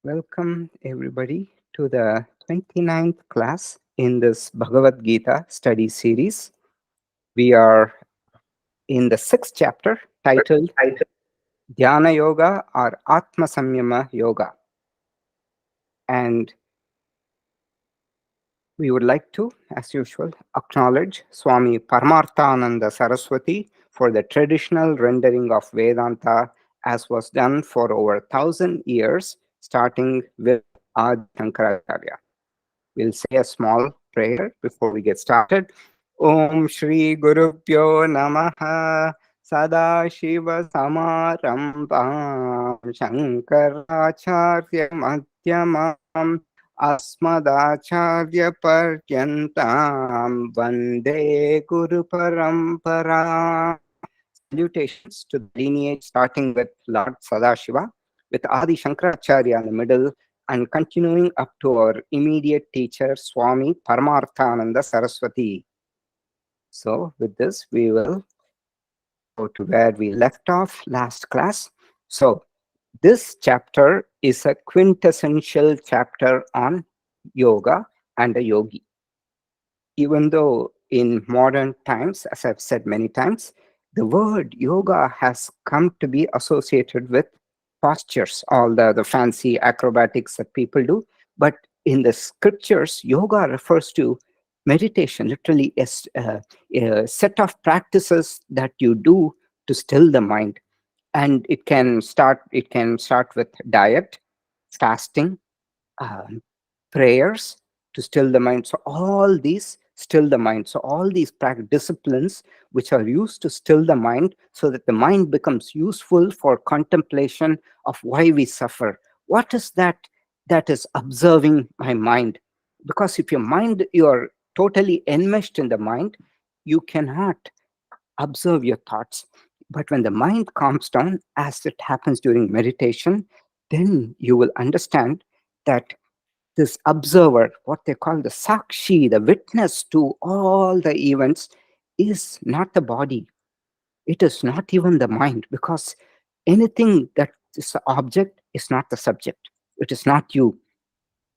Welcome everybody to the 29th class in this Bhagavad Gita study series. We are in the 6th chapter titled Dhyana Yoga or Atma Samyama Yoga. And we would like to, as usual, acknowledge Swami Paramarthananda Saraswati for the traditional rendering of Vedanta as was done for over 1,000 years, starting with Adi Shankaracharya. We'll say a small prayer before we get started. Om Shri Guru Pyo Namaha Sada Shiva Samarambam Shankaracharya Madhyamam Asmadacharya Paryantam Vande Guru Parampara. Salutations to the lineage starting with Lord Sadashiva, with Adi Shankaracharya in the middle, and continuing up to our immediate teacher, Swami Paramarthananda Saraswati. So, with this, we will go to where we left off last class. So, this chapter is a quintessential chapter on yoga and a yogi. Even though in modern times, as I've said many times, the word yoga has come to be associated with postures, all the fancy acrobatics that people do. But in the scriptures, yoga refers to meditation, literally a set of practices that you do to still the mind. And it can start with diet, fasting, um, prayers to still the mind. So all these still the mind. So all these disciplines which are used to still the mind so that the mind becomes useful for contemplation of why we suffer. What is that? That is observing my mind. Because if your mind, you're totally enmeshed in the mind, you cannot observe your thoughts. But when the mind calms down, as it happens during meditation, then you will understand that this observer, what they call the sakshi, the witness to all the events, is not the body. It is not even the mind, because anything that is the object is not the subject. It is not you.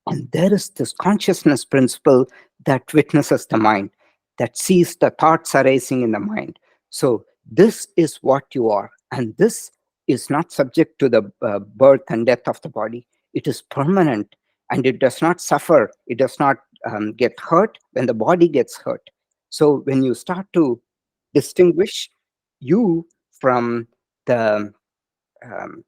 And there is this consciousness principle that witnesses the mind, that sees the thoughts arising in the mind. So, this is what you are. And this is not subject to the birth and death of the body. It is permanent and it does not suffer. It does not get hurt when the body gets hurt. So, when you start to distinguish you from the um,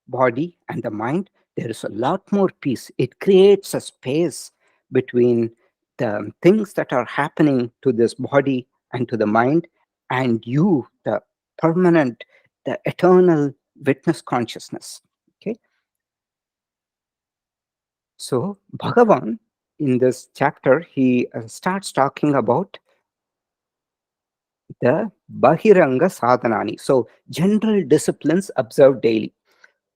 body and the mind, there is a lot more peace. It creates a space between the things that are happening to this body and to the mind, and you, the permanent, the eternal witness consciousness. Okay. So, Bhagavan, in this chapter, he starts talking about the Bahiranga Sadhanani. So, general disciplines observed daily.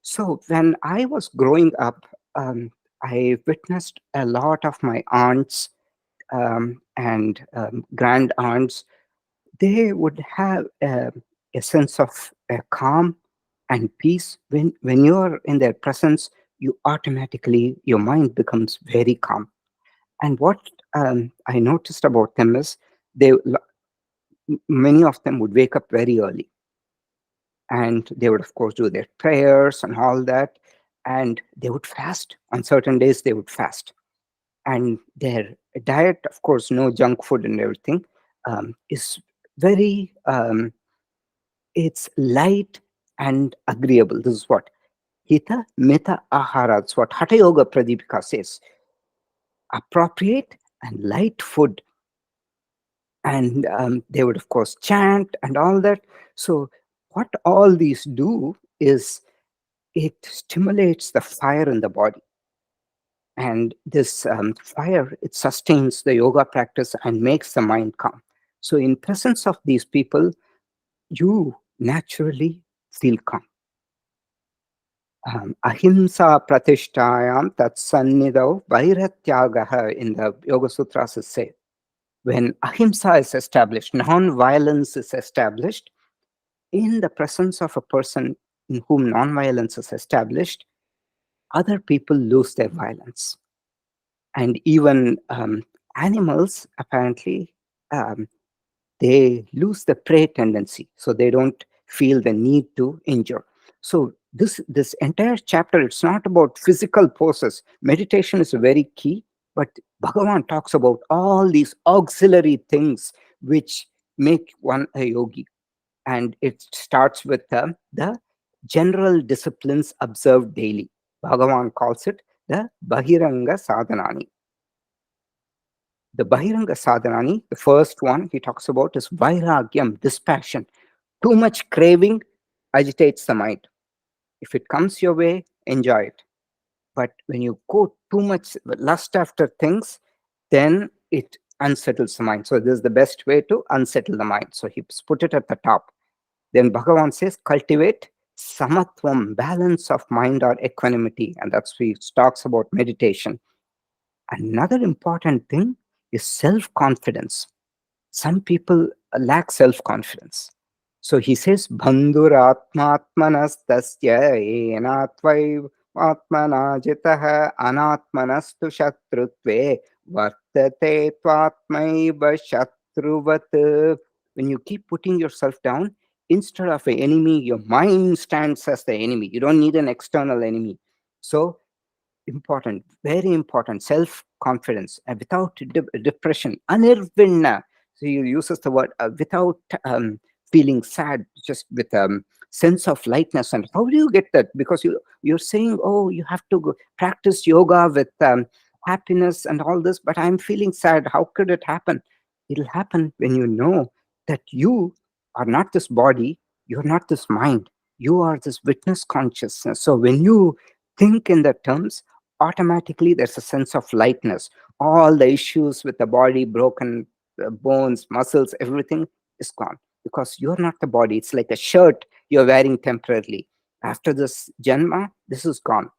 So when I was growing up, I witnessed a lot of my aunts and grand aunts. They would have a sense of calm and peace. When you're in their presence, you automatically, your mind becomes very calm. And what I noticed about them is many of them would wake up very early, and they would of course do their prayers and all that, and they would fast. On certain days they would fast, and their diet, of course, no junk food and everything, is very it's light and agreeable. This is what hita mita ahara, that's what hatha yoga pradipika says: appropriate and light food. And they would of course chant and all that. So what all these do is it stimulates the fire in the body, and this fire, it sustains the yoga practice and makes the mind calm. So in presence of these people, you naturally feel calm. Ahimsa pratishtayam tat sannidau vairatyagaha, in the Yoga Sutras is said, when ahimsa is established, non-violence is established, in the presence of a person in whom non-violence is established, other people lose their violence. And even animals, apparently, um, they lose the prey tendency, so they don't feel the need to injure. So this entire chapter, it's not about physical poses. Meditation is very key, but Bhagavan talks about all these auxiliary things which make one a yogi. And it starts with the general disciplines observed daily. Bhagavan calls it the Bahiranga Sadhanani. The Bahiranga Sadhanani, the first one he talks about is Vairagyam, dispassion. Too much craving agitates the mind. If it comes your way, enjoy it. But when you go too much lust after things, then it unsettles the mind. So this is the best way to unsettle the mind. So he's put it at the top. Then Bhagavan says, cultivate samatvam, balance of mind or equanimity. And that's why he talks about meditation. Another important thing is self-confidence. Some people lack self-confidence. So he says, Bandhuratmatmanas tasya enatvaiv atmana jitah anatmanastu shatrutve vartate tvatmaiva shatruvat. When you keep putting yourself down, instead of an enemy, your mind stands as the enemy. You don't need an external enemy. So important, very important, self-confidence, without depression, anirvinna. So he uses the word without feeling sad, just with sense of lightness. And how do you get that? Because you're saying, oh, you have to go practice yoga with happiness and all this, but I'm feeling sad. How could it happen? It'll happen when you know that you are not this body, you're not this mind, you are this witness consciousness. So when you think in the terms, automatically there's a sense of lightness. All the issues with the body, broken bones, muscles, everything is gone, because you're not the body. It's like a shirt you're wearing temporarily. After this janma, this is gone.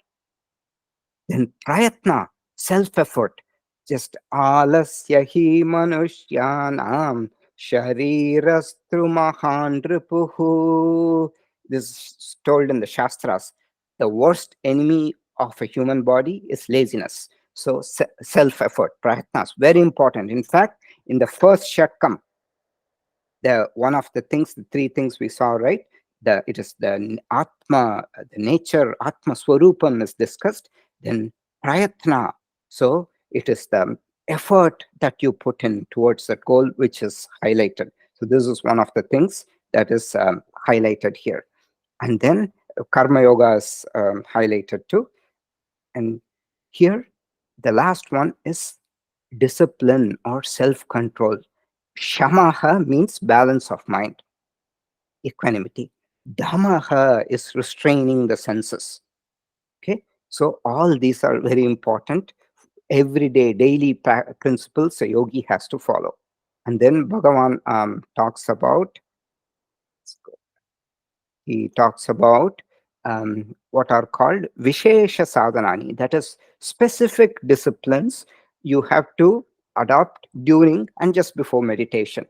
Then prayatna, self-effort. Just alasya hi manushyanam sharirastru mahan ripuhu. This is told in the Shastras. The worst enemy of a human body is laziness. So self-effort, prayatna is very important. In fact, in the first shatkam, the one of the things, the three things we saw, right? It is the atma, the nature, atma swarupam is discussed. Then prayatna, so it is the effort that you put in towards that goal which is highlighted. So this is one of the things that is highlighted here. And then karma yoga is highlighted too. And here the last one is discipline or self-control. Shamaha means balance of mind, equanimity. Dhammaha is restraining the senses. Okay, so all these are very important. Everyday, daily principles a yogi has to follow. And then Bhagavan talks about, what are called Vishesha Sadhanani, that is specific disciplines you have to adopt during and just before meditation.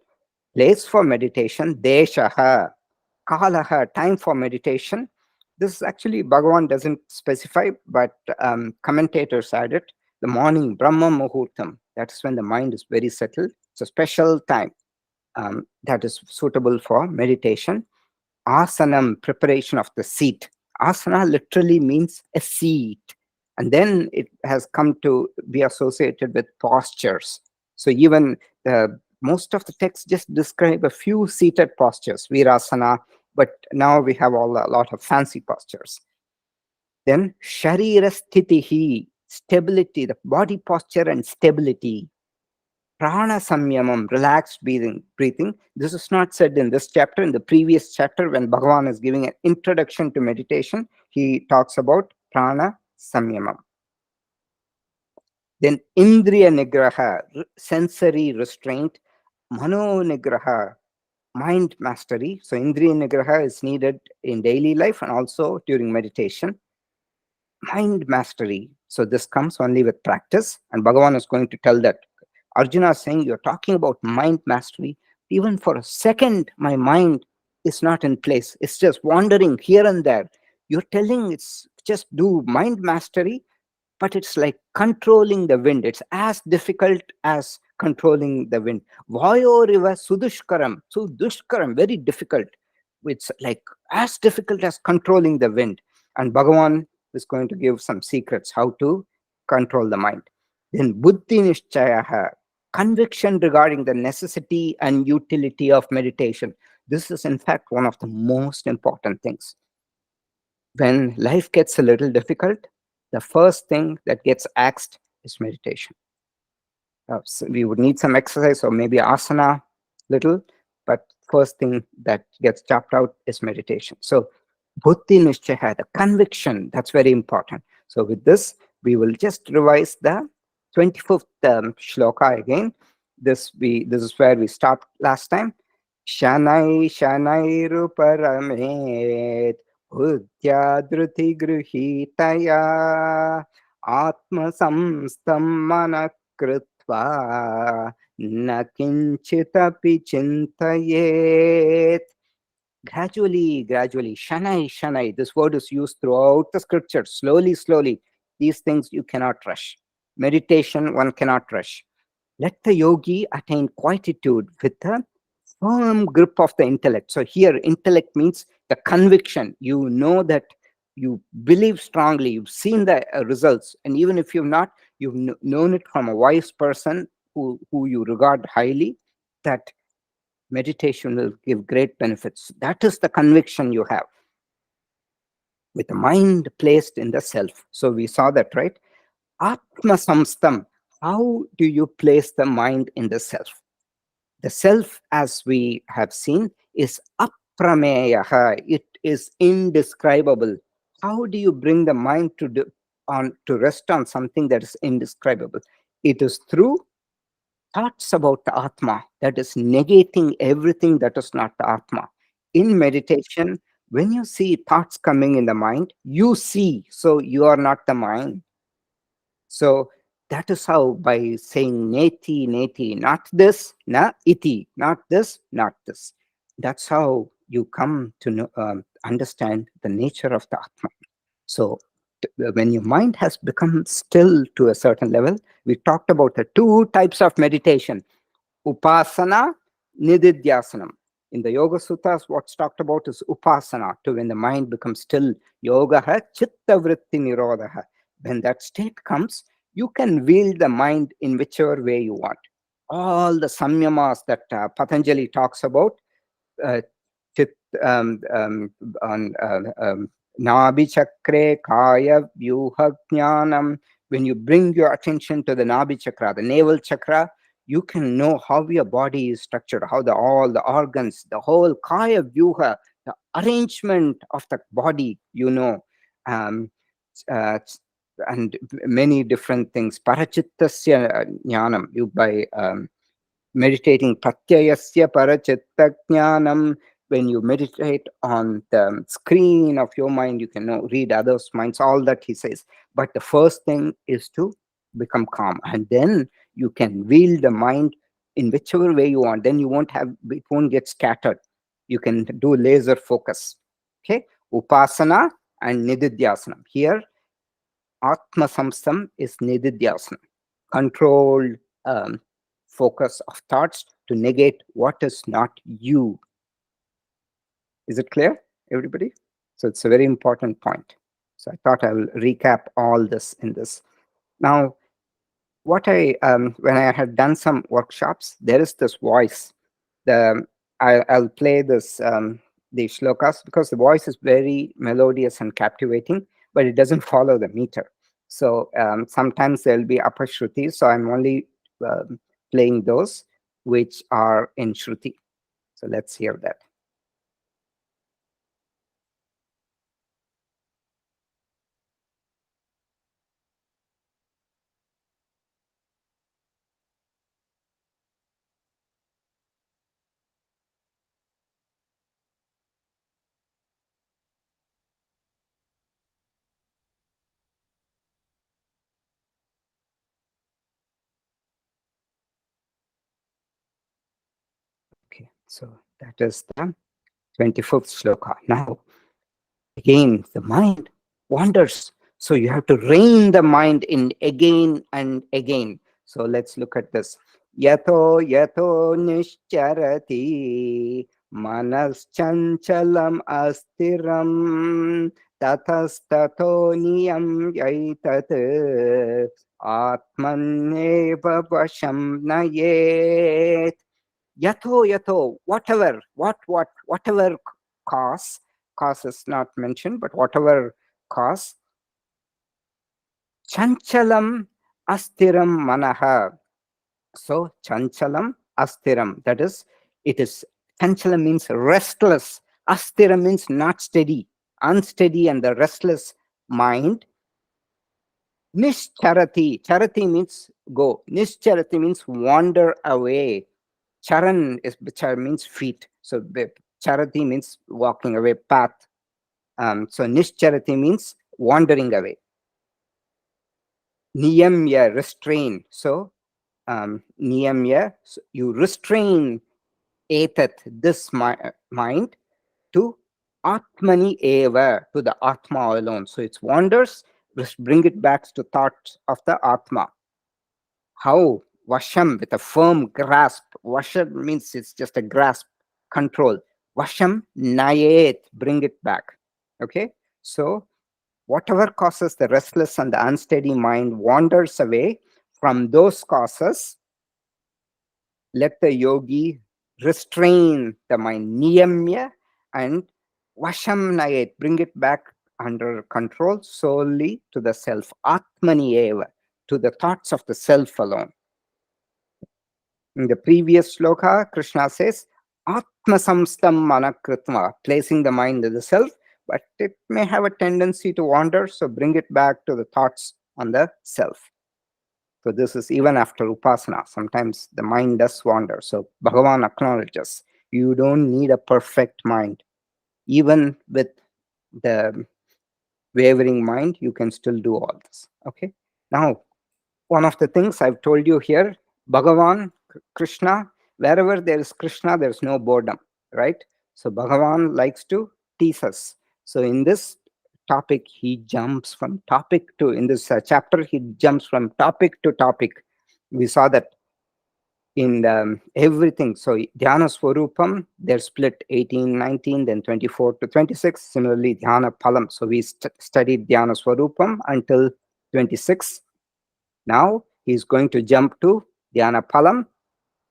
Place for meditation, deshaha, kalaha, time for meditation. This actually Bhagavan doesn't specify, but commentators add it. The morning, Brahma Muhurtam, that's when the mind is very settled. It's a special time that is suitable for meditation. Asanam, preparation of the seat. Asana literally means a seat. And then it has come to be associated with postures. So even most of the texts just describe a few seated postures, virasana, but now we have a lot of fancy postures. Then sharira sthitihi, stability, the body posture and stability. Prana samyamam, relaxed breathing. This is not said in this chapter. In the previous chapter, when Bhagavan is giving an introduction to meditation, he talks about prana samyamam. Then indriya nigraha, sensory restraint. Mano nigraha, mind mastery. So indriya nigraha is needed in daily life and also during meditation. Mind mastery. So this comes only with practice, and Bhagavan is going to tell that. Arjuna is saying, you're talking about mind mastery. Even for a second, my mind is not in place. It's just wandering here and there. You're telling it's just do mind mastery, but it's like controlling the wind. It's as difficult as controlling the wind. Vayo riva sudushkaram. Sudushkaram, very difficult. It's like as difficult as controlling the wind. And Bhagavan is going to give some secrets how to control the mind. Then buddhi nishchayaha, conviction regarding the necessity and utility of meditation. This is in fact one of the most important things. When life gets a little difficult, the first thing that gets axed is meditation. So we would need some exercise or maybe asana little, but first thing that gets chopped out is meditation. So buddhi nishchaya, the conviction, that's very important. So with this, we will just revise the 25th shloka again. This is where we stopped last time. Shanai shanairu paramet buddhya dhruti gruhitaya atma samstam mana कृत्वा न किंचिदपि चिंतयेत. Gradually, shanai. This word is used throughout the scripture. Slowly. These things you cannot rush. Meditation, one cannot rush. Let the yogi attain quietude with a firm grip of the intellect. So here, intellect means the conviction. You know that you believe strongly. You've seen the results. And even if you've not, you've known it from a wise person who you regard highly, that meditation will give great benefits. That is the conviction you have. With the mind placed in the self. So we saw that, right? Atma samstam. How do you place the mind in the self? The self, as we have seen, is aprameyaha. It is indescribable. How do you bring the mind to rest on something that is indescribable? It is through thoughts about the Atma, that is negating everything that is not the Atma. In meditation, when you see thoughts coming in the mind, you see, so you are not the mind. So that is how, by saying neti, not this, na iti, not this, not this. That's how you come to know, understand the nature of the Atma. So when your mind has become still to a certain level, we talked about the two types of meditation, upasana, nididhyasanam. In the Yoga Sutras, what's talked about is upasana, to when the mind becomes still. Yogaha chitta vritti nirodha. When that state comes, you can wield the mind in whichever way you want. All the samyamas that Patanjali talks about, uh, chit, on Nabhi Chakre, Kaya, Vyuha Jnanam. When you bring your attention to the Nabhi Chakra, the navel chakra, you can know how your body is structured, how all the organs, the whole Kaya Vyuha, the arrangement of the body, um, uh, and many different things. Parachittasya Jnanam, you by meditating pratyayasya parachitta jnanam. When you meditate on the screen of your mind, you can read others' minds, all that he says. But the first thing is to become calm, and then you can wield the mind in whichever way you want. Then it won't get scattered. You can do laser focus. Okay, upasana and nididhyasana. Here, atma samsam is nididhyasana, controlled focus of thoughts to negate what is not you. Is it clear, everybody? So it's a very important point. So I thought I will recap all this in this. Now, when I had done some workshops, there is this voice. I'll play this the shlokas, because the voice is very melodious and captivating, but it doesn't follow the meter. So sometimes there'll be upper shrutis. So I'm only playing those which are in shruti. So let's hear that. Okay, so that is the 25th shloka. Now, again, the mind wanders. So you have to rein the mind in again and again. So let's look at this. Yato yato nischarati manas chanchalam astiram tatastato niyam yaitat atmanneva vasham nayet. Yato yato, whatever, whatever cause is not mentioned, but whatever cause, chanchalam astiram manaha. So chanchalam astiram, that is, it is, chanchalam means restless, astiram means not steady, unsteady, and the restless mind. Nischarati, charati means go, nischarati means wander away. Charan means feet. So charati means walking away, path. So nischarati means wandering away. Niyamya, restrain. So niyamya, so you restrain etat, this mind, to atmani eva, to the atma alone. So it's wanders, bring it back to thoughts of the atma. How? Vasham, with a firm grasp. Vasham means it's just a grasp, control. Vasham nayet, bring it back. Okay? So whatever causes the restless and the unsteady mind wanders away from those causes, let the yogi restrain the mind, niyamya, and vasham nayet, bring it back under control solely to the self, atmani eva, to the thoughts of the self alone. In the previous shloka, Krishna says, Atma samstam manakritma, placing the mind in the self, but it may have a tendency to wander, so bring it back to the thoughts on the self. So this is even after upasana. Sometimes the mind does wander. So Bhagavan acknowledges, you don't need a perfect mind. Even with the wavering mind, you can still do all this. Okay. Now, one of the things I've told you here, Bhagavan, Krishna, wherever there is Krishna, there's no boredom, right? So Bhagavan likes to tease us. So in this topic, he jumps from topic to, in this chapter, he jumps from topic to topic. We saw that in everything. So Dhyana Swarupam, they're split 18, 19, then 24 to 26. Similarly, Dhyana Palam. So we studied Dhyana Swarupam until 26. Now he's going to jump to Dhyana Palam,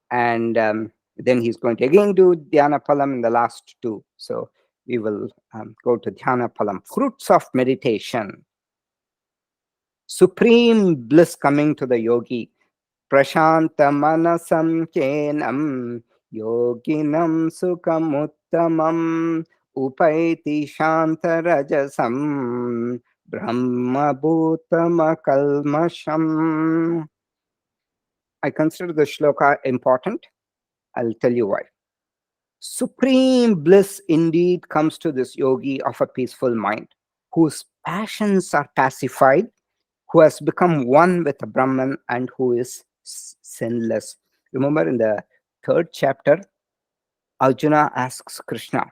and then he's going to again do Dhyana Palam in the last two. So we will go to Dhyana Palam. Fruits of meditation. Supreme bliss coming to the yogi. Prashanta manasam kenam yoginam sukam uttamam upaiti shanta rajasam brahma bhutama kalmasham. I consider the shloka important. I'll tell you why. Supreme bliss indeed comes to this yogi of a peaceful mind, whose passions are pacified, who has become one with the Brahman, and who is sinless. Remember in the third chapter, Arjuna asks Krishna,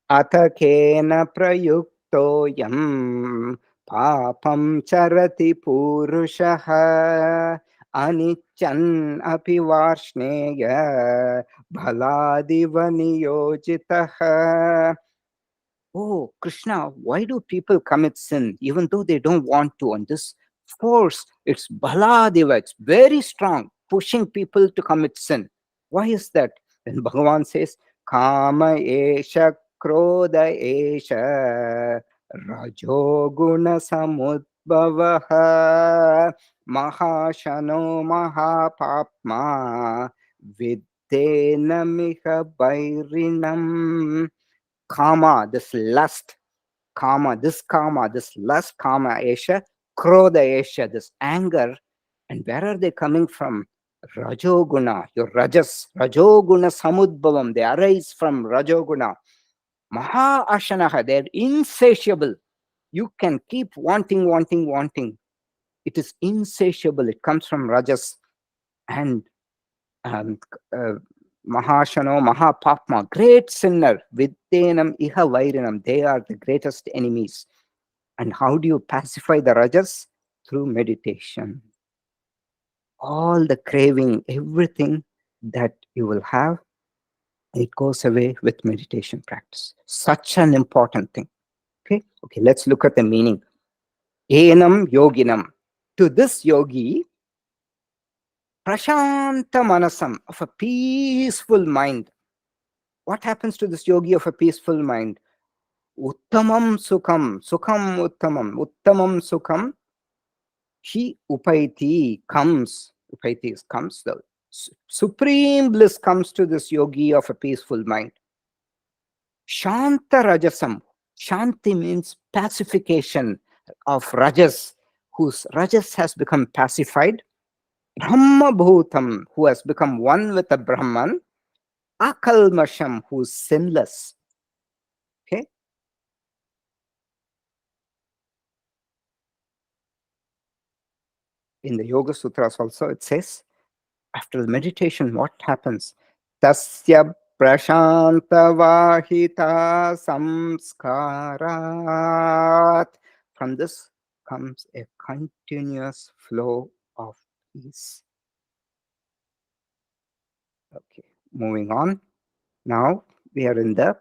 Ata kena prayuktoyam papam charati purushaha anichan api varshneya bhaladiva niyojitaha. Oh, Krishna, why do people commit sin even though they don't want to? And this force, it's baladeva, it's very strong, pushing people to commit sin. Why is that? Then Bhagavan says, Kama esha krodha esha rajoguna samudbhavaha mahashano mahapapma viddena miha bairinam. Kama, this lust, this lust, kama esha, krodha esha, this anger. And where are they coming from? Rajoguna, your rajoguna samudbhavam, they arise from rajoguna. Maha ashanaha, they're insatiable. You can keep wanting, wanting, wanting. It is insatiable. It comes from rajas. And um, uh, Mahashano, Mahapapma, great sinner, Viddenam Iha Vairinam, they are the greatest enemies. And how do you pacify the rajas? Through meditation. All the craving, everything that you will have, it goes away with meditation practice. Such an important thing. Okay, let's look at the meaning. Enam yoginam. To this yogi, prashanta manasam, of a peaceful mind. What happens to this yogi of a peaceful mind? Uttamam sukham, sukham uttamam, uttamam sukham, he upaiti comes. Upaiti is comes. The supreme bliss comes to this yogi of a peaceful mind. Shanta rajasam. Shanti means pacification of rajas, whose rajas has become pacified. Brahma bhutam, who has become one with the Brahman. Akalmasham, who is sinless. Okay. In the Yoga Sutras also it says, after the meditation, what happens? Tasya prashanta vahita samskarat. From this comes a continuous flow of peace. Okay, moving on. Now we are in the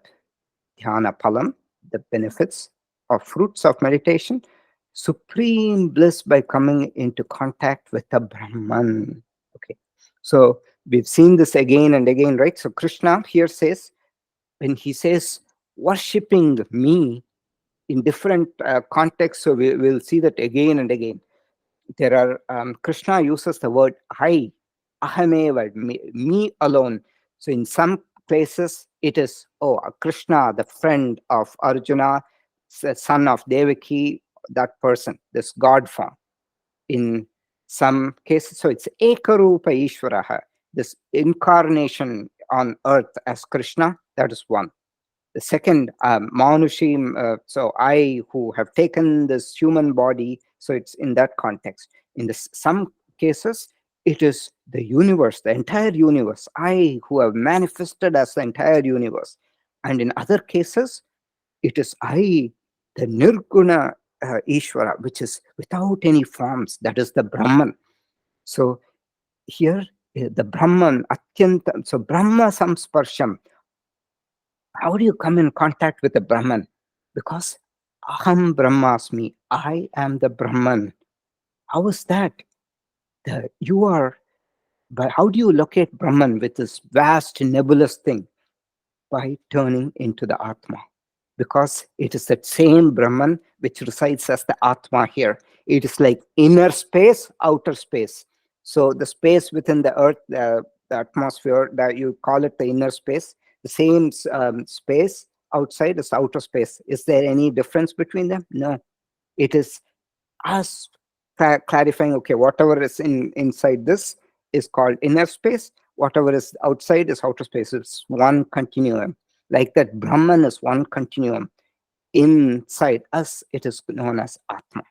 dhyana palam, the benefits or fruits of meditation. Supreme bliss by coming into contact with the Brahman. Okay, so we've seen this again and again, right? So Krishna here says, when he says worshipping me in different contexts, so we'll see that again and again. There are Krishna uses the word I, ahameva, me alone. So in some places it is, oh, Krishna, the friend of Arjuna, son of Devaki, that person, this God form. In some cases, so it's Ekarupa Ishvaraha, this incarnation on earth as Krishna, that is one. The second, Manushim, so I who have taken this human body, so it's in that context. In some cases, it is the universe, the entire universe, I who have manifested as the entire universe. And in other cases, it is I, the Nirguna Ishvara, which is without any forms, that is the Brahman. So here, the Brahman, Atyanta, so Brahma Samsparsham. How do you come in contact with the Brahman? Because Aham Brahmasmi, I am the Brahman. How is that? You are, but how do you locate Brahman with this vast nebulous thing? By turning into the Atma. Because it is that same Brahman which resides as the Atma here. It is like inner space, outer space. So the space within the earth, the atmosphere, that you call it the inner space, the same space outside is outer space. Is there any difference between them? No. It is us clarifying, okay, whatever is inside this is called inner space, whatever is outside is outer space. It's one continuum. Like that, Brahman is one continuum. Inside us, it is known as Atma.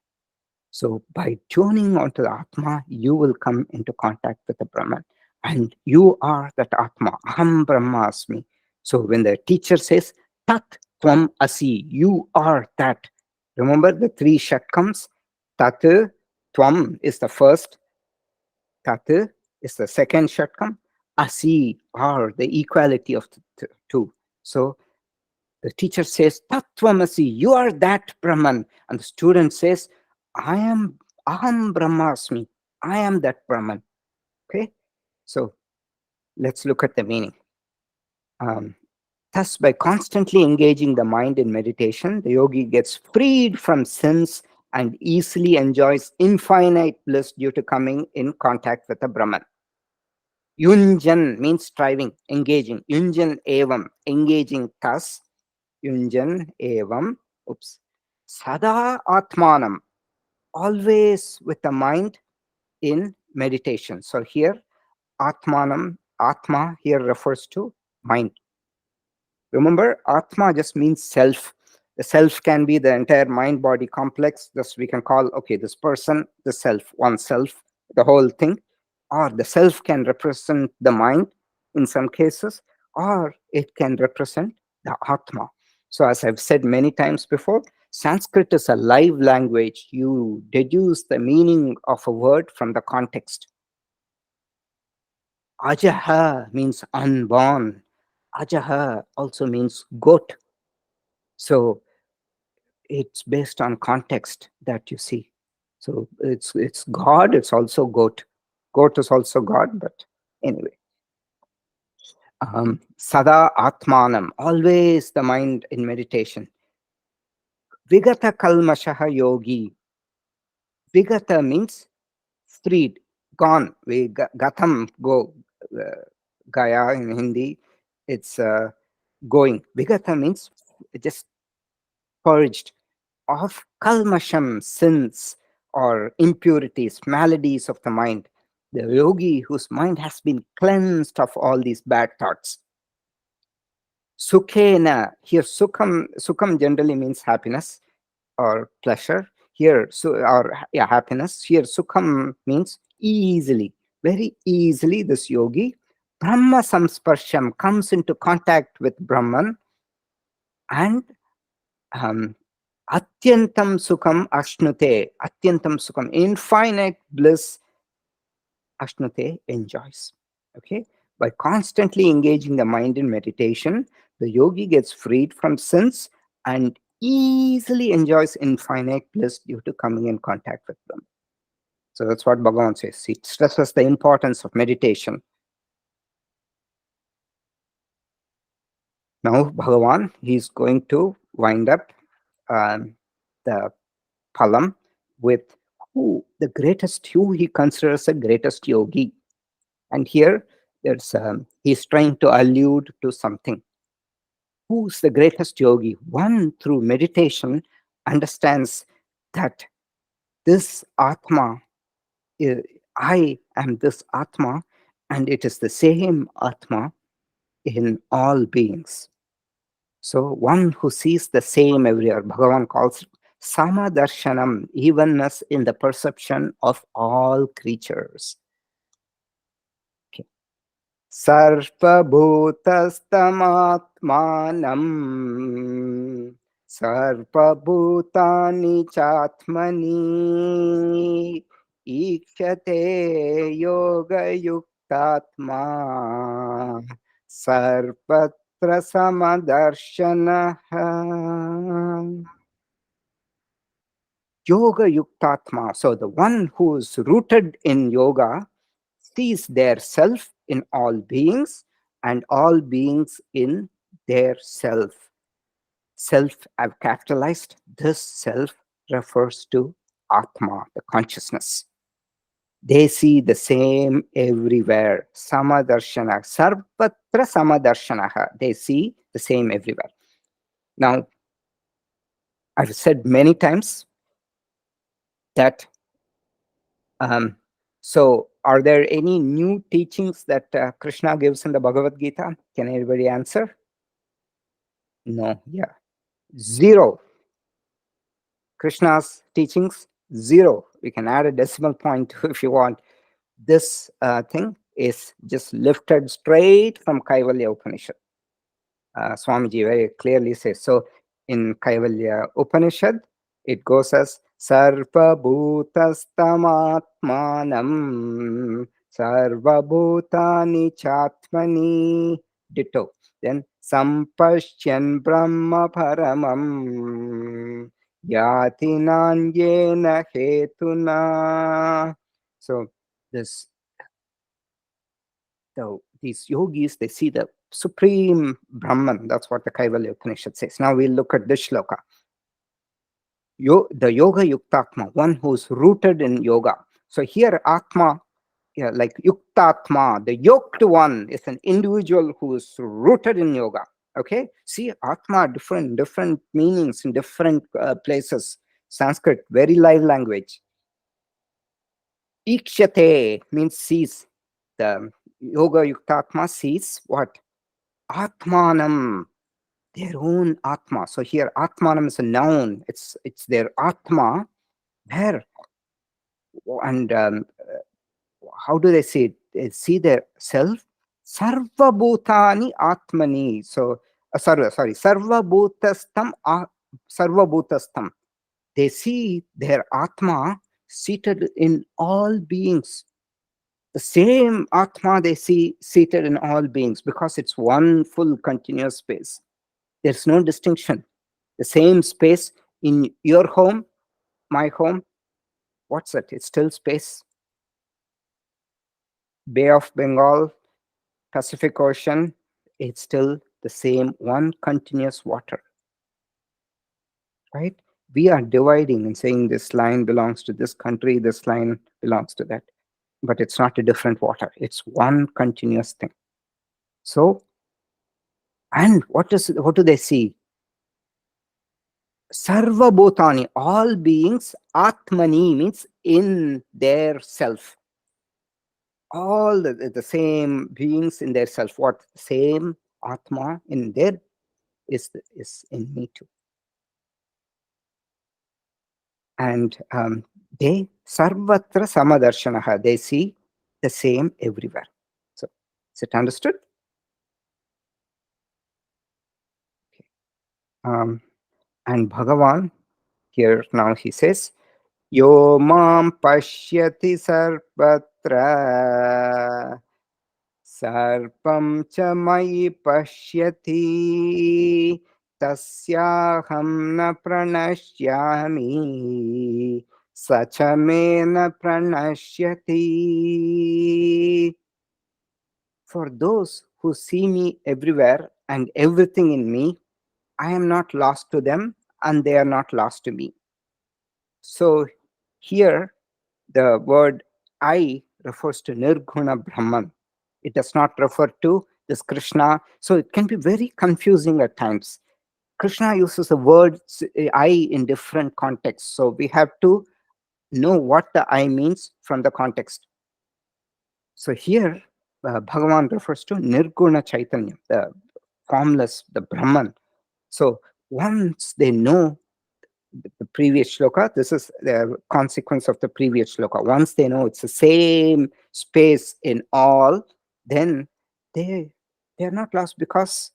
So by tuning onto the Atma, you will come into contact with the Brahman. And you are that Atma. Aham Brahmasmi. So when the teacher says, Tat Tvam Asi, you are that. Remember the three Shatkams? Tat, Tvam is the first. Tat is the second Shatkam. Asi are the equality of the two. So the teacher says, Tattvamasi, you are that Brahman. And the student says, Aham Brahmasmi, I am that Brahman. Okay, so let's look at the meaning. Thus, by constantly engaging the mind in meditation, the yogi gets freed from sins and easily enjoys infinite bliss due to coming in contact with the Brahman. Yunjan means striving, engaging. Yunjan evam, engaging thus. Yunjan evam, sada atmanam, always with the mind in meditation. So here, atmanam, atma here refers to mind. Remember, atma just means self. The self can be the entire mind body complex. Thus, we can call, okay, this person, the self, oneself, the whole thing. Or the self can represent the mind in some cases, or it can represent the atma. So, as I've said many times before, Sanskrit is a live language. You deduce the meaning of a word from the context. Ajaha means unborn. Ajaha also means goat. So it's based on context that you see. So it's God, it's also goat. Goat is also God, but anyway. Sada Atmanam, always the mind in meditation. Vigata Kalmashaha Yogi. Vigata means freed, gone. Gatam, go. Gaya in Hindi, it's going. Vigata means just purged of kalmasham, sins or impurities, maladies of the mind. The yogi whose mind has been cleansed of all these bad thoughts. Sukhena, here sukham generally means happiness or pleasure. Here, so or yeah, happiness. Here, sukham means easily, very easily. This yogi, Brahma samsparsham, comes into contact with Brahman, and um, Atyantam Sukham Ashnute, Atyantam Sukham, infinite bliss, Ashnute enjoys. Okay? By constantly engaging the mind in meditation, the yogi gets freed from sins and easily enjoys infinite bliss due to coming in contact with them. So that's what Bhagavan says. It stresses the importance of meditation. Now, Bhagavan, he's going to wind up the Palam with who the greatest, who he considers the greatest yogi. And here, he's trying to allude to something. Who's the greatest yogi? One, through meditation, understands that this Atma, uh, I am this Atma, and it is the same Atma in all beings. So one who sees the same everywhere, Bhagavan calls it Samadarshanam, evenness in the perception of all creatures. Okay. Sarvabhutastamatmanam Sarvabhutani Chatmani Ikshate Yoga Yuktatma Sarvatra Samadarshanaha. Yoga Yuktatma. So the one who is rooted in yoga sees their self in all beings and all beings in their self. Self, I've capitalized. This self refers to Atma, the consciousness. They see the same everywhere. Samadarshana, Sarvatra Samadarshanaha. They see the same everywhere. Now, I've said many times that so are there any new teachings that Krishna gives in the Bhagavad Gita? Can anybody answer? No, yeah. Zero. Krishna's teachings, zero. We can add a decimal point if you want. This thing is just lifted straight from Kaivalya Upanishad. Swamiji very clearly says. So in Kaivalya Upanishad, it goes as Sarva Bhutastamatmanam Sarva Bhutani Chatmani. Ditto. Then Sampashyan Brahma Paramam Yati Nanyena Hetuna. So this these yogis, they see the supreme Brahman. That's what the Kaivalya Upanishad says. Now we'll look at this shloka. The Yoga Yuktatma, one who's rooted in yoga. So here Atma, yeah, like Yuktatma, the yoked one is an individual who is rooted in yoga. Okay, see Atma, different meanings in different places. Sanskrit, very live language. Ikshate means sees. The Yoga Yuktatma sees what? Atmanam, their own Atma. So here Atmanam is a noun. It's their Atma. There. And how do they see it? They see their self. Sarva Bhutani Atmani. So Sarva Bhutastam, Sarva Bhutastam. They see their Atma seated in all beings. The same Atma they see seated in all beings because it's one full continuous space. There's no distinction. The same space in your home, my home, what's it? It's still space. Bay of Bengal, Pacific Ocean, it's still the same one continuous water, right? We are dividing and saying this line belongs to this country, this line belongs to that, but it's not a different water. It's one continuous thing. So, and what do they see? Sarva Bhutani, all beings, Atmani means in their self. All the same beings in their self. What? Same Atma in their is in me too. And they sarvatra samadarshanaha, they see the same everywhere. So is it understood? Okay. And Bhagavan here now he says, Yo mam pashyati sarvatra sarpam cha mayi pashyati tasyaham na pranashyami sachamena pranashyati. For those who see me everywhere and everything in me, I am not lost to them and they are not lost to me. So here the word I refers to Nirguna Brahman. It does not refer to this Krishna. So it can be very confusing at times. Krishna uses the word I in different contexts. So we have to know what the I means from the context. So here, Bhagavan refers to Nirguna Chaitanya, the formless, the Brahman. So once they know the previous shloka, this is the consequence of the previous shloka. Once they know it's the same space in all, then they're not lost because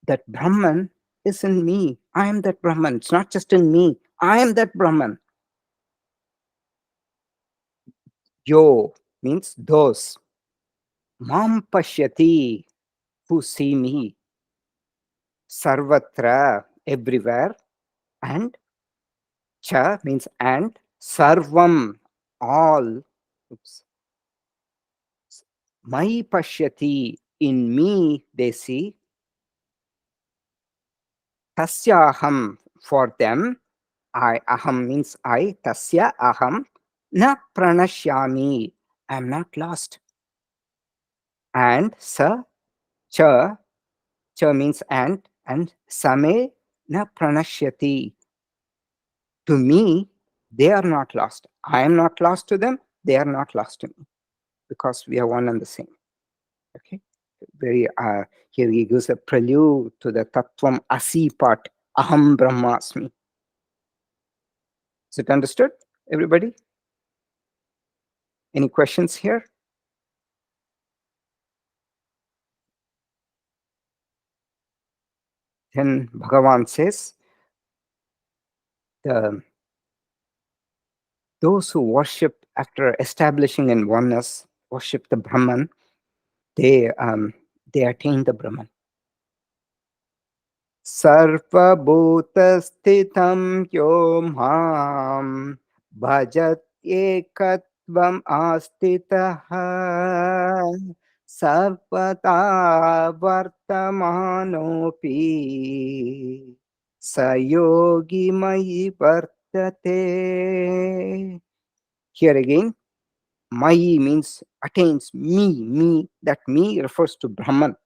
that Brahman is in me. I am that Brahman. It's not just in me. I am that Brahman. Yo means those. Mam pashyati, who see me. Sarvatra, everywhere. And cha means and. Sarvam, all. Oops. Mai pashyati, in me they see. Tasya aham, for them. I, aham means I. Tasya aham. Na pranashyami, I am not lost. And sa, cha means and same na pranashyati. To me, they are not lost. I am not lost to them. They are not lost to me because we are one and the same. Okay. Very here he gives a prelude to the Tattvam Asi part. Aham Brahmasmi. Is it understood, everybody? Any questions here? Then Bhagavan says, those who worship after establishing in oneness, worship the Brahman, they attain the Brahman. Sarvabhutasthitham yo mam bhajat ekatvam astitaha sarvata vartamanopi sayogi mayi vartate. Here again, mayi means attains me. That me refers to Brahman.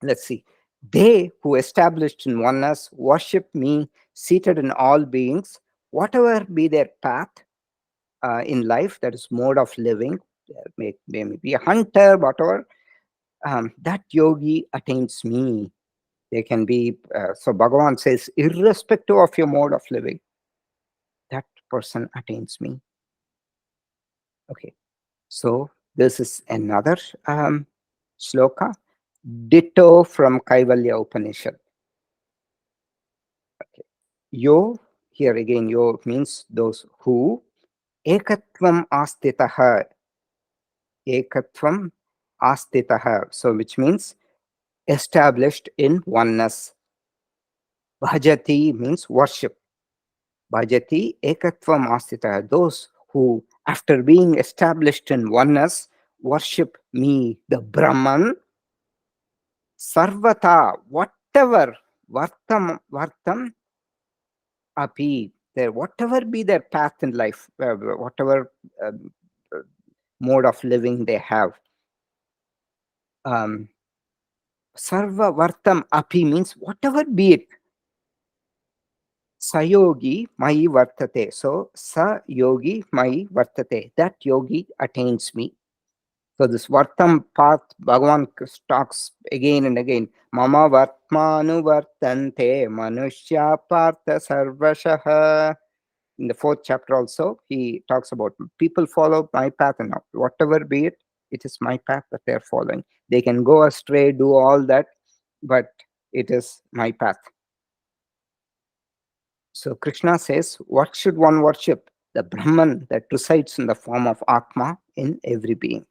Let's see. They who established in oneness worship me, seated in all beings, whatever be their path in life, that is mode of living, may be a hunter, whatever, that yogi attains me. They can be, so Bhagavan says, irrespective of your mode of living, that person attains me. Okay, so this is another shloka. Ditto from Kaivalya Upanishad. Okay. Yo, here again, yo means those who. Ekatvam astitaha. Ekatvam astitaha. So, which means established in oneness. Bhajati means worship. Bhajati ekatvam astitaha. Those who, after being established in oneness, worship me, the Brahman. Sarvata, whatever, vartam api, their whatever be their path in life, whatever um, uh, mode of living they have. Um, Sarva vartam api means whatever be it. Sayogi mai vartate. So sa yogi mai vartate. That yogi attains me. So this Vartam path, Bhagavan talks again and again. Mama Vartmanu Vartante Manushya Partha Sarvashaha. In the 4th chapter also, he talks about people follow my path, and whatever be it, it is my path that they are following. They can go astray, do all that, but it is my path. So Krishna says, what should one worship? The Brahman that resides in the form of Atma in every being.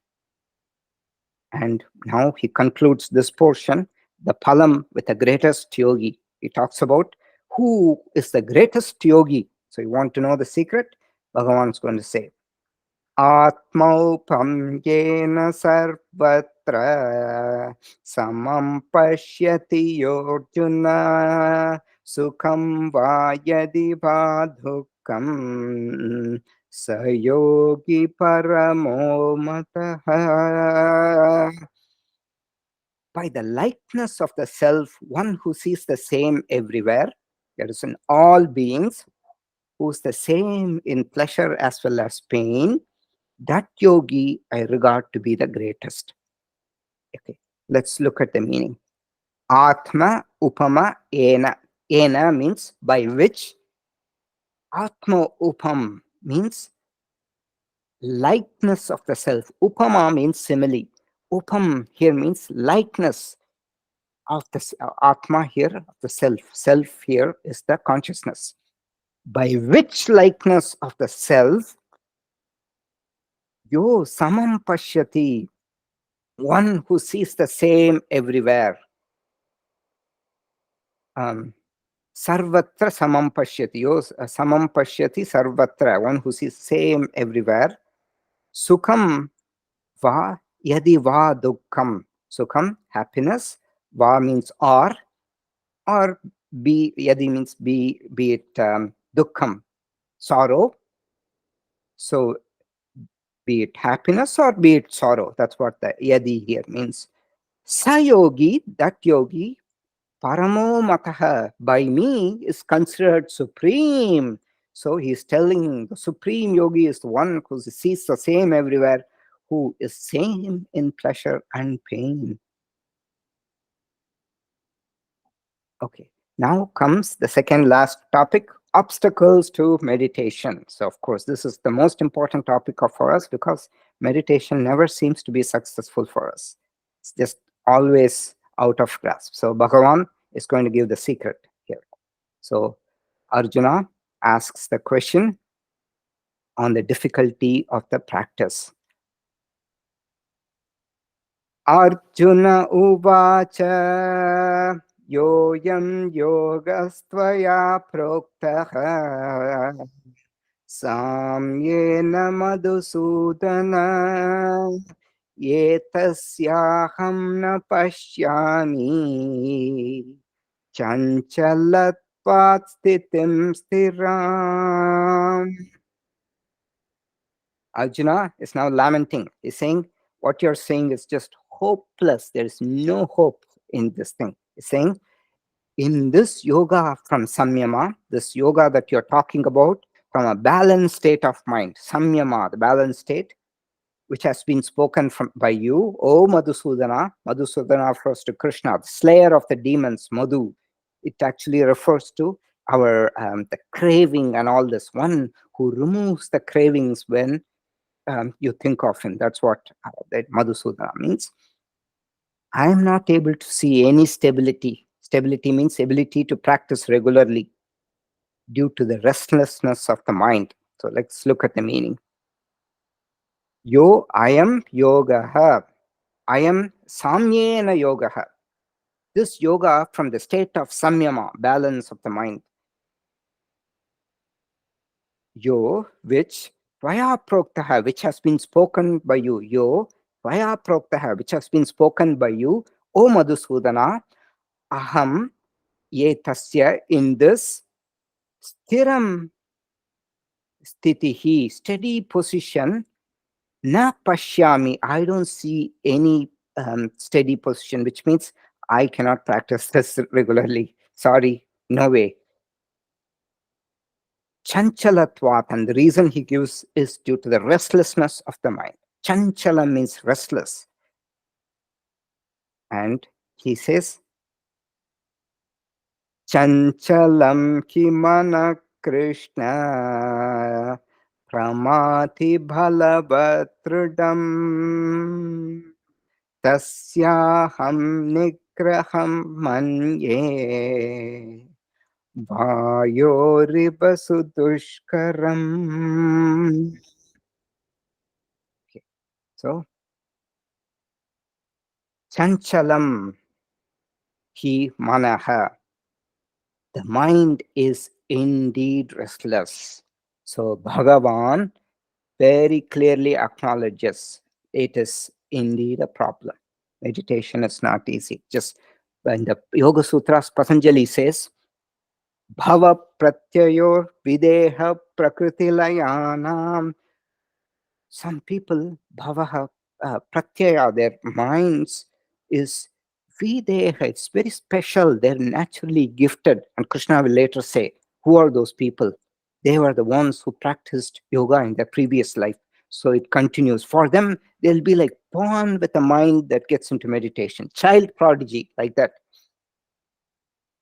And now he concludes this portion, the Palam, with the greatest yogi. He talks about who is the greatest yogi. So you want to know the secret? Bhagavan is going to say, Atmaupam yena sarvatra samam pashyati yorjuna sukham vayadi bhadukam sayogi paramo mataha. By the likeness of the self, one who sees the same everywhere, that is in all beings, who is the same in pleasure as well as pain, that yogi I regard to be the greatest. Okay, let's look at the meaning. Atma upama ena. Ena means by which. Atma upam means likeness of the self. Upama means simile. Upam here means likeness of the Atma here, of the self. Self here is the consciousness. By which likeness of the self, yo samam pashyati, one who sees the same everywhere. Sarvatra samam pashyati, yo samam pashyati sarvatra, one who sees same everywhere. Sukham va yadi va dukkham. Sukham, happiness. Va means or be, yadi means be it dukkham, sorrow. So be it happiness or be it sorrow. That's what the yadi here means. Sayogi, that yogi, paramo mataha, by me is considered supreme. So he's telling the supreme yogi is the one who sees the same everywhere, who is same in pleasure and pain. Okay, now comes the second last topic, obstacles to meditation. So of course, this is the most important topic for us because meditation never seems to be successful for us. It's just always out of grasp. So Bhagavan is going to give the secret here. So Arjuna asks the question on the difficulty of the practice. Arjuna uvacha yoyam yogastvaya proktaha samyena madhusudana etasyaham na pashyami chanchalatvat sthitim stiram. Arjuna is now lamenting. He's saying, what you're saying is just hopeless. There is no hope in this thing. He's saying, in this yoga from samyama, this yoga that you're talking about, from a balanced state of mind, samyama, the balanced state, which has been spoken by you, O Madhusudana. Madhusudana refers to Krishna, the slayer of the demons, Madhu. It actually refers to our the craving and all this, one who removes the cravings when you think of him. That's what that Madhusudana means. I am not able to see any stability. Stability means ability to practice regularly due to the restlessness of the mind. So let's look at the meaning. Yo, I am yoga. I am samyena yoga. This yoga from the state of samyama, balance of the mind. Yo, which vaya proktaha, which has been spoken by you. Yo, vaya proktaha, which has been spoken by you. O Madhusudana, aham ye tasya, in this stiram stitihi, steady position, na pashyami, I don't see any steady position, which means I cannot practice this regularly. Sorry, no way. Chanchalatvat, and the reason he gives is due to the restlessness of the mind. Chanchala means restless. And he says, Chanchalam kimana Krishna pramati bhalavatridam tasyaham nigraham manye Vayoriva sudushkaram. Okay. So, chanchalam hi manaha. The mind is indeed restless. So, Bhagavan very clearly acknowledges it is indeed a problem. Meditation is not easy. Just when the Yoga Sutras, Patanjali says, Bhava pratyayor videha prakritilayanam. Some people, bhavaha, pratyaya, their minds is videha. It's very special. They're naturally gifted. And Krishna will later say, who are those people? They were the ones who practiced yoga in their previous life. So it continues. For them, they'll be like born with a mind that gets into meditation. Child prodigy, like that.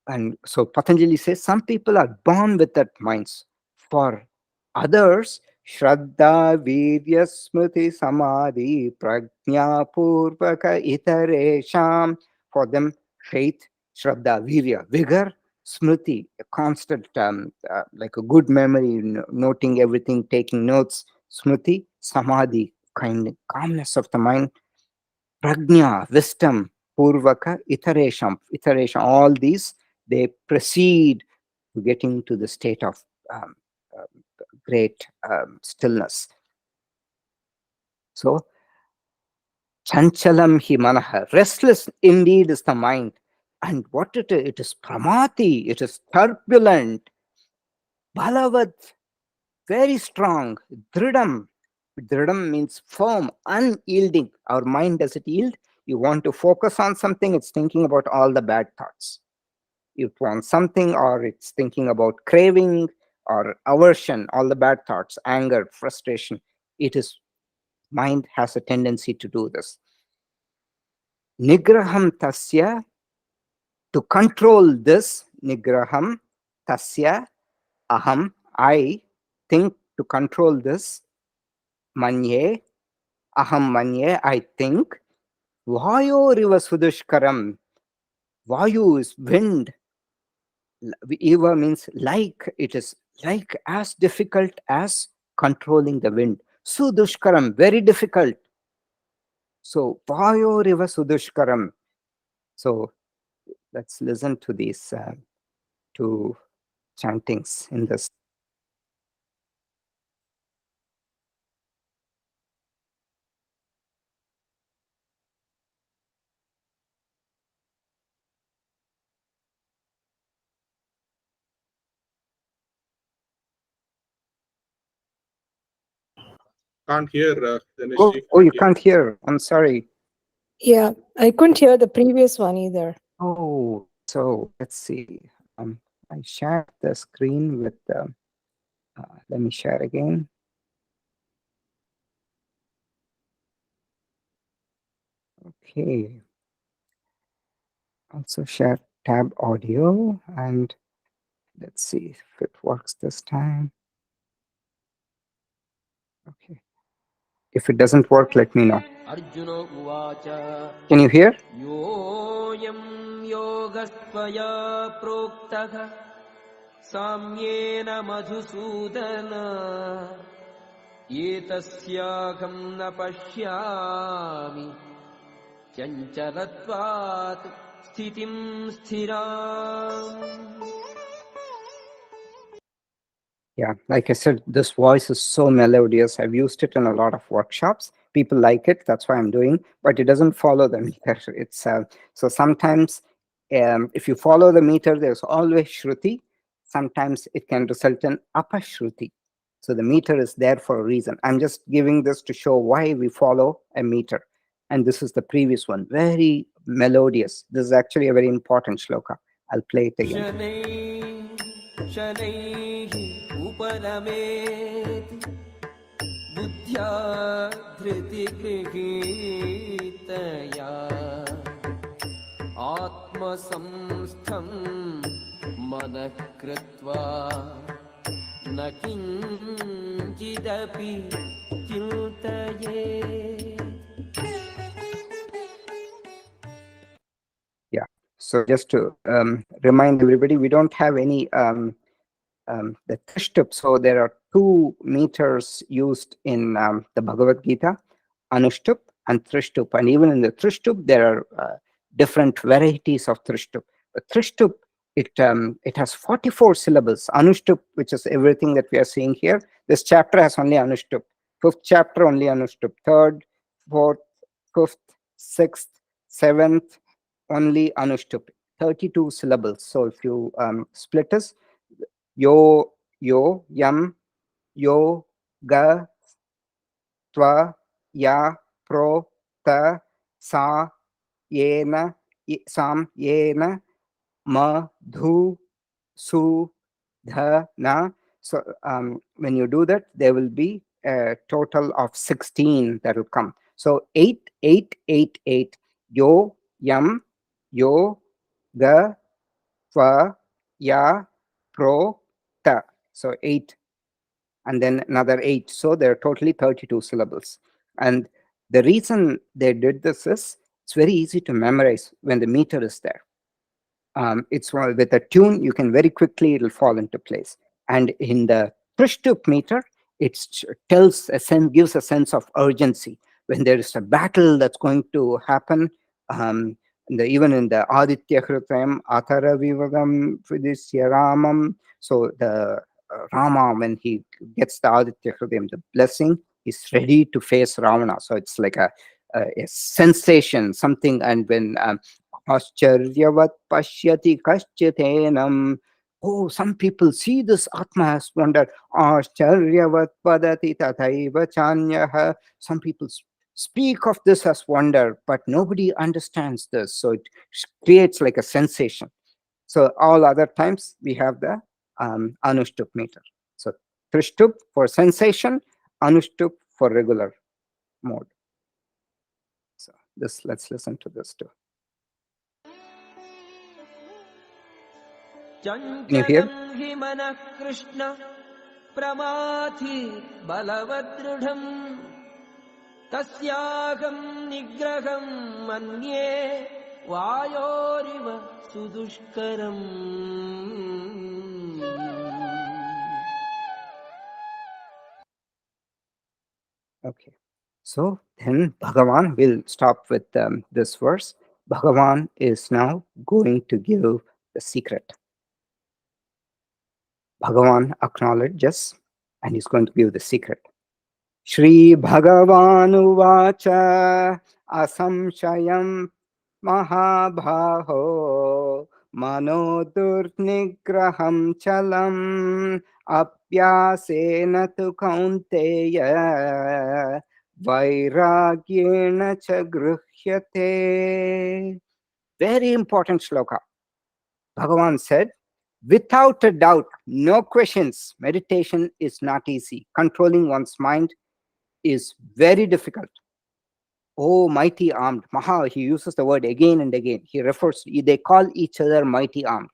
And so Patanjali says some people are born with that minds. For others, Shraddha, Virya, Smriti, Samadhi, Prajna, Purvaka, Itaresham. For them, faith, Shraddha, Virya, vigor, Smriti, a constant, like a good memory, noting everything, taking notes. Smriti, Samadhi, calmness of the mind. Prajna, wisdom, Purvaka, iteration, all these, they proceed to getting to the state of um, uh, great stillness. So, chanchalam hi manaha, restless indeed is the mind. And what it is? It is pramati, it is turbulent, balavat, very strong, dridam. Dridam means firm, unyielding. Our mind, does it yield? You want to focus on something, it's thinking about all the bad thoughts. It wants something, or it's thinking about craving or aversion, all the bad thoughts, anger, frustration. It is, mind has a tendency to do this. Nigraham tasya, to control this, nigraham tasya, aham, I think, to control this, manye, aham manye, I think, vayo riva sudushkaram, vayu is wind, eva means like, it is like as difficult as controlling the wind. Sudushkaram, very difficult. So, vayo riva sudushkaram. So, let's listen to these two chantings in this. Can't hear, Dinesh Oh, ji. oh, you can't hear. I'm sorry. Yeah, I couldn't hear the previous one either. Oh, so let's see. I shared the screen with, let me share again. Okay. Also share tab audio, and let's see if it works this time. Okay. If it doesn't work, let me know. Arjuna uvacha. Can you hear? Yoyam yogastvaya proktaha samyena madhusudana etasyaham na pashyami chanchalatvat sthitim sthiram. Yeah, like I said, this voice is so melodious. I've used it in a lot of workshops. People like it. That's why I'm doing. But it doesn't follow the meter. It's so sometimes if you follow the meter, there's always shruti. Sometimes it can result in apashruti. So the meter is there for a reason. I'm just giving this to show why we follow a meter. And this is the previous one. Very melodious. This is actually a very important shloka. I'll play it again. शनैः उपरमेति बुद्ध्या धृतिगृहीतया आत्मसंस्थं मनः कृत्वा न किञ्चिदपि चिन्तयेत्. Yeah. So just to remind everybody, we don't have any the Trishtup. So there are two meters used in the Bhagavad Gita, Anushtup and Trishtup. And even in the Trishtup, there are different varieties of Trishtup. The Trishtup, it has 44 syllables. Anushtup, which is everything that we are seeing here. This chapter has only Anushtup. Fifth chapter, only Anushtup. Third, fourth, fifth, sixth, seventh, only Anushtup. 32 syllables. So if you split this, yo, yam, yo, ga, tva, ya, pro, ta, sa, yena, sam, yena, ma, dhu, su, dha, na. So when you do that, there will be a total of 16 that will come. So 8, 8, 8, 8. Yo, yam, yo, ga, tva, ya, pro, ta. So 8, and then another 8. So there are totally 32 syllables. And the reason they did this is it's very easy to memorize when the meter is there. It's with a tune, you can very quickly, it'll fall into place. And in the Trishtup meter, it gives a sense of urgency. When there is a battle that's going to happen, even in the Aditya Hritayam, Athara Vivagam Vidisya Ramam, so the Rama, when he gets the Aditya Hritayam, the blessing, is ready to face Ravana. So it's like a sensation, something. And when Ascharyavat pashyati kaschitenam. Oh, some people see this Atma has wondered. Ascharyavat padati tathaiva chanyaha. Some people speak of this as wonder, but nobody understands this. So it creates like a sensation. So all other times we have the Anushtup meter. So Trishtup for sensation, Anushtup for regular mode. So let's listen to this too. चञ्चलं हि मनः कृष्ण प्रमाथि बलवदृढम् तस्याहं निग्रहं मन्ये वायोरिव सुदुष्करम्. Okay. So then Bhagavan will stop with this verse. Bhagavan is now going to give the secret. Bhagavan acknowledges and he's going to give the secret. Shri Bhagavan uvacha asamshayam mahabhaho mano durnigraham chalam apyasena tu kaunteya vairagyena cha gruhyate. Very important shloka. Bhagavan said, without a doubt, no questions, meditation is not easy. Controlling one's mind is very difficult. Oh, mighty armed. Maha, he uses the word again and again. They call each other mighty armed.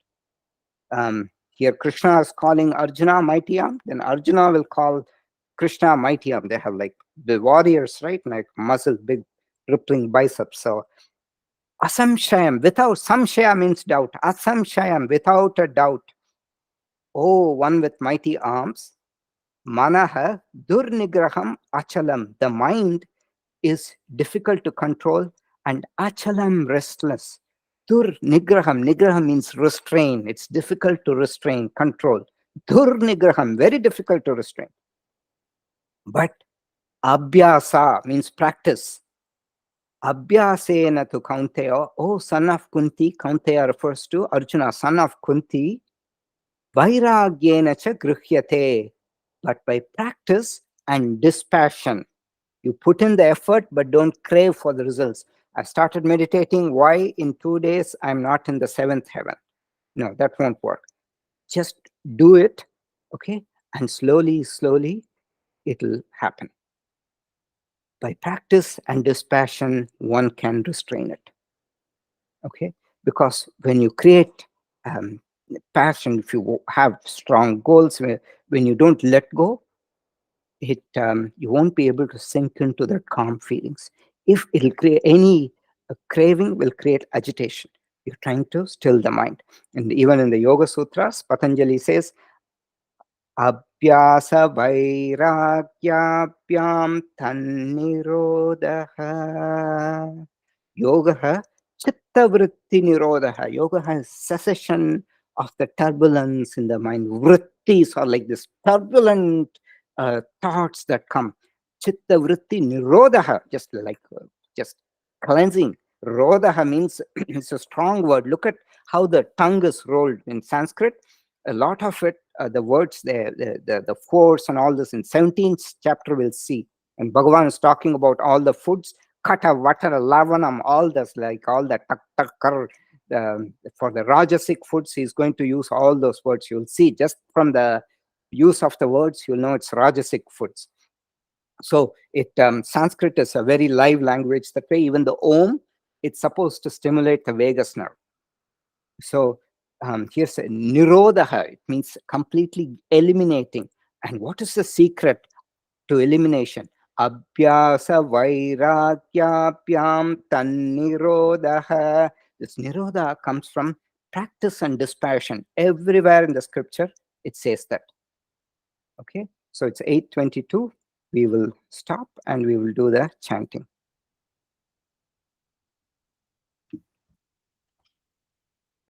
Here Krishna is calling Arjuna mighty armed, then Arjuna will call Krishna mighty armed. They have like the warriors, right? Like muscle, big rippling biceps. So asamshayam, without, samshaya means doubt. Asamshayam, without a doubt. Oh, one with mighty arms. Manaha durnigraham achalam. The mind is difficult to control, and achalam, restless. Durnigraham, nigraham means restrain. It's difficult to restrain, control. Durnigraham, very difficult to restrain. But abhyasa means practice. Abhyasena to Kaunteya. Oh, son of Kunti. Kaunteya refers to Arjuna, son of Kunti. Vairagyena cha gruhyate. But by practice and dispassion, you put in the effort, but don't crave for the results. I started meditating. Why in 2 days I'm not in the 7th heaven? No, that won't work. Just do it, okay? And slowly, slowly, it'll happen. By practice and dispassion, one can restrain it, okay? Because when you create passion, if you have strong goals, when you don't let go, you won't be able to sink into the calm feelings. If it'll create any craving, will create agitation. You're trying to still the mind. And even in the Yoga Sutras, Patanjali says, Abhyasa vairagyabhyam tannirodha. Yoga chitta vritti nirodha. Yoga has cessation of the turbulence in the mind. Vrittis are like this turbulent thoughts that come. Chitta vritti nirodha, just like just cleansing. Rodha means it's a strong word. Look at how the tongue is rolled in Sanskrit. A lot of it, the words, the force and all this in 17th chapter we'll see. And Bhagavan is talking about all the foods, kata, vatara, lavanam, all this, like all the tak, takkar. For the Rajasic foods, he's going to use all those words. You'll see just from the use of the words, you'll know it's Rajasic foods. So Sanskrit is a very live language. That way, even the Om, it's supposed to stimulate the vagus nerve. So here's a nirodha. It means completely eliminating. And what is the secret to elimination? Abhyasa vairagyapyam tannirodha. This nirodha comes from practice and dispassion. Everywhere in the scripture, it says that. Okay, so it's 8:22. We will stop and we will do the chanting.